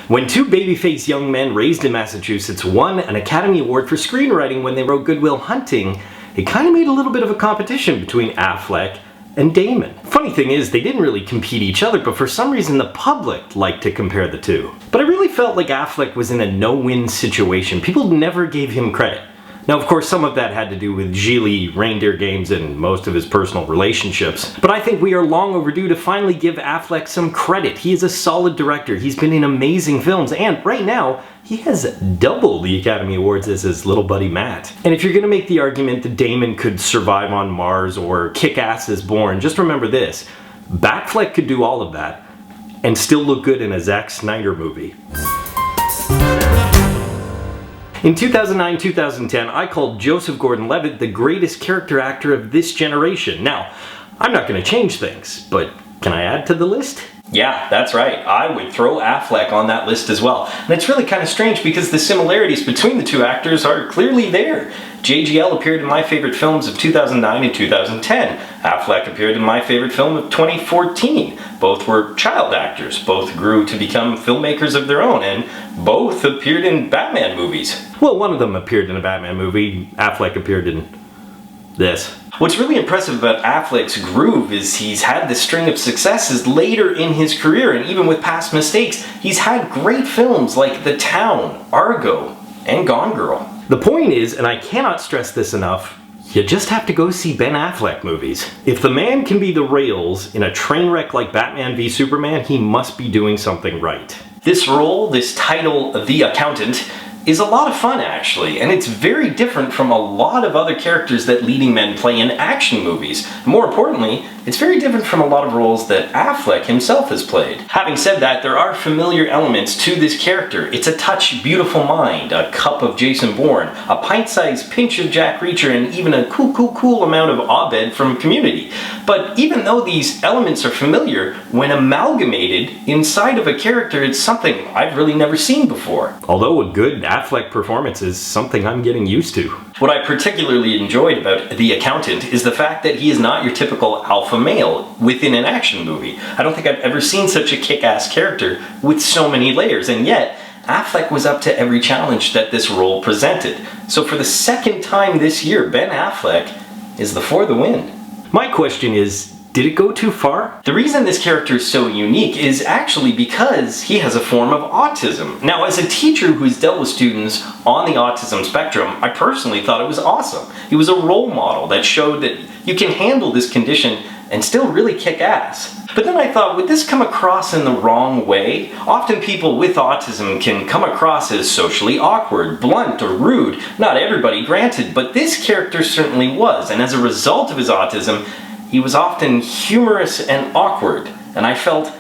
When two baby-faced young men raised in Massachusetts won an Academy Award for screenwriting when they wrote Good Will Hunting, it kind of made a little bit of a competition between Affleck and Damon. Funny thing is, they didn't really compete each other, but for some reason the public liked to compare the two. But I really felt like Affleck was in a no-win situation. People never gave him credit. Now, of course, some of that had to do with Geely, reindeer games, and most of his personal relationships. But I think we are long overdue to finally give Affleck some credit. He is a solid director. He's been in amazing films, and right now, he has double the Academy Awards as his little buddy Matt. And if you're gonna make the argument that Damon could survive on Mars or Kick-Ass is Born, just remember this: Batfleck could do all of that and still look good in a Zack Snyder movie. In 2009-2010, I called Joseph Gordon-Levitt the greatest character actor of this generation. Now, I'm not going to change things, but can I add to the list? Yeah, that's right. I would throw Affleck on that list as well. And it's really kind of strange because the similarities between the two actors are clearly there. JGL appeared in my favorite films of 2009 and 2010. Affleck appeared in my favorite film of 2014. Both were child actors. Both grew to become filmmakers of their own, and both appeared in Batman movies. Well, one of them appeared in a Batman movie. Affleck appeared in this. What's really impressive about Affleck's groove is he's had this string of successes later in his career, and even with past mistakes, he's had great films like The Town, Argo, and Gone Girl. The point is, and I cannot stress this enough, you just have to go see Ben Affleck movies. If the man can be the rails in a train wreck like Batman v Superman, he must be doing something right. This role, this title, The Accountant, is a lot of fun actually, and it's very different from a lot of other characters that leading men play in action movies. More importantly, it's very different from a lot of roles that Affleck himself has played. Having said that, there are familiar elements to this character. It's a touch Beautiful Mind, a cup of Jason Bourne, a pint-sized pinch of Jack Reacher, and even a cool amount of Abed from Community. But even though these elements are familiar, when amalgamated inside of a character, it's something I've really never seen before. Although a good Affleck performance is something I'm getting used to. What I particularly enjoyed about The Accountant is the fact that he is not your typical alpha male within an action movie. I don't think I've ever seen such a kick-ass character with so many layers, and yet Affleck was up to every challenge that this role presented. So for the second time this year, Ben Affleck is for the win. My question is, did it go too far? The reason this character is so unique is actually because he has a form of autism. Now, as a teacher who's dealt with students on the autism spectrum, I personally thought it was awesome. He was a role model that showed that you can handle this condition and still really kick ass. But then I thought, would this come across in the wrong way? Often people with autism can come across as socially awkward, blunt, or rude. Not everybody, granted, but this character certainly was, and as a result of his autism, he was often humorous and awkward, and I felt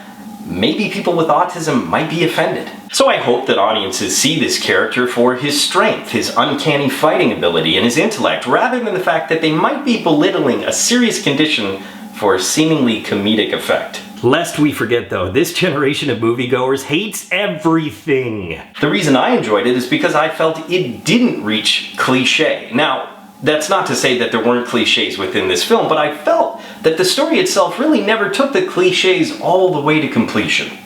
maybe people with autism might be offended. So I hope that audiences see this character for his strength, his uncanny fighting ability, and his intellect, rather than the fact that they might be belittling a serious condition for seemingly comedic effect. Lest we forget though, this generation of moviegoers hates everything. The reason I enjoyed it is because I felt it didn't reach cliché. Now, that's not to say that there weren't cliches within this film, but I felt that the story itself really never took the cliches all the way to completion.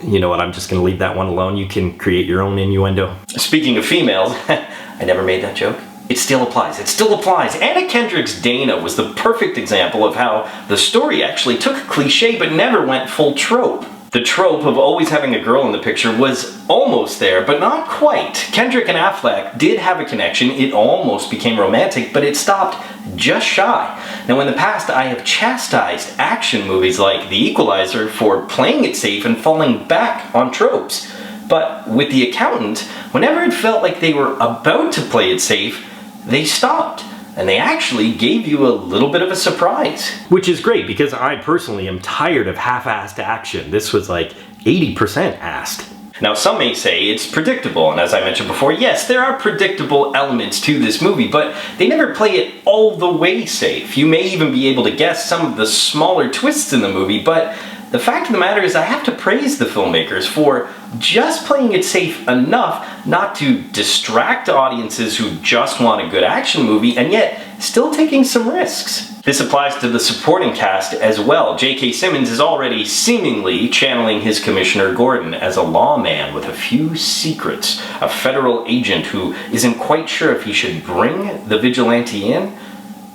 You know what, I'm just gonna leave that one alone. You can create your own innuendo. Speaking of females, I never made that joke. It still applies. It still applies. Anna Kendrick's Dana was the perfect example of how the story actually took a cliche but never went full trope. The trope of always having a girl in the picture was almost there, but not quite. Kendrick and Affleck did have a connection. It almost became romantic, but it stopped just shy. Now, in the past, I have chastised action movies like The Equalizer for playing it safe and falling back on tropes. But with The Accountant, whenever it felt like they were about to play it safe, they stopped. And they actually gave you a little bit of a surprise. Which is great, because I personally am tired of half-assed action. This was like 80% assed. Now, some may say it's predictable, and as I mentioned before, yes, there are predictable elements to this movie, but they never play it all the way safe. You may even be able to guess some of the smaller twists in the movie, but The fact of the matter is I have to praise the filmmakers for just playing it safe enough not to distract audiences who just want a good action movie, and yet still taking some risks. This applies to the supporting cast as well. J.K. Simmons is already seemingly channeling his Commissioner Gordon as a lawman with a few secrets, a federal agent who isn't quite sure if he should bring the vigilante in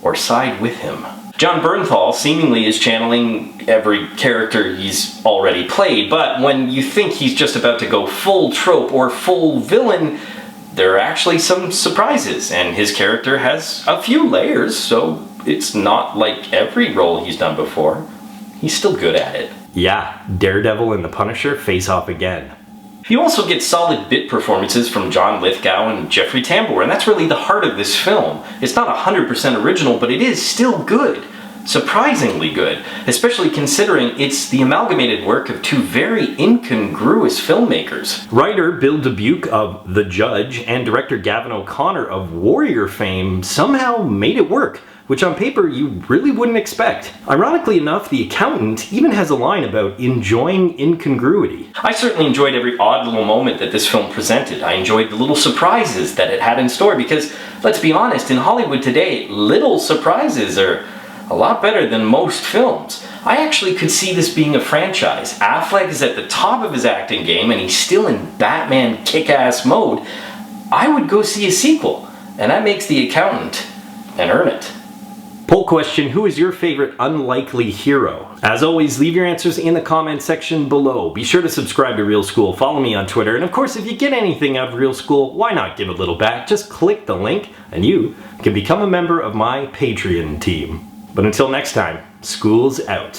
or side with him. John Bernthal seemingly is channeling every character he's already played, but when you think he's just about to go full trope or full villain, there are actually some surprises, and his character has a few layers, so it's not like every role he's done before. He's still good at it. Yeah, Daredevil and the Punisher face off again. You also get solid bit performances from John Lithgow and Jeffrey Tambor, and that's really the heart of this film. It's not 100% original, but it is still good. Surprisingly good, especially considering it's the amalgamated work of two very incongruous filmmakers. Writer Bill Dubuque of The Judge and director Gavin O'Connor of Warrior fame somehow made it work, which on paper you really wouldn't expect. Ironically enough, The Accountant even has a line about enjoying incongruity. I certainly enjoyed every odd little moment that this film presented. I enjoyed the little surprises that it had in store because, let's be honest, in Hollywood today, little surprises are a lot better than most films. I actually could see this being a franchise. Affleck is at the top of his acting game and he's still in Batman kick-ass mode. I would go see a sequel, and that makes The Accountant and earn it. Poll question, who is your favorite unlikely hero? As always, leave your answers in the comment section below. Be sure to subscribe to Real School, follow me on Twitter, and of course if you get anything out of Real School, why not give a little back? Just click the link and you can become a member of my Patreon team. But until next time, school's out.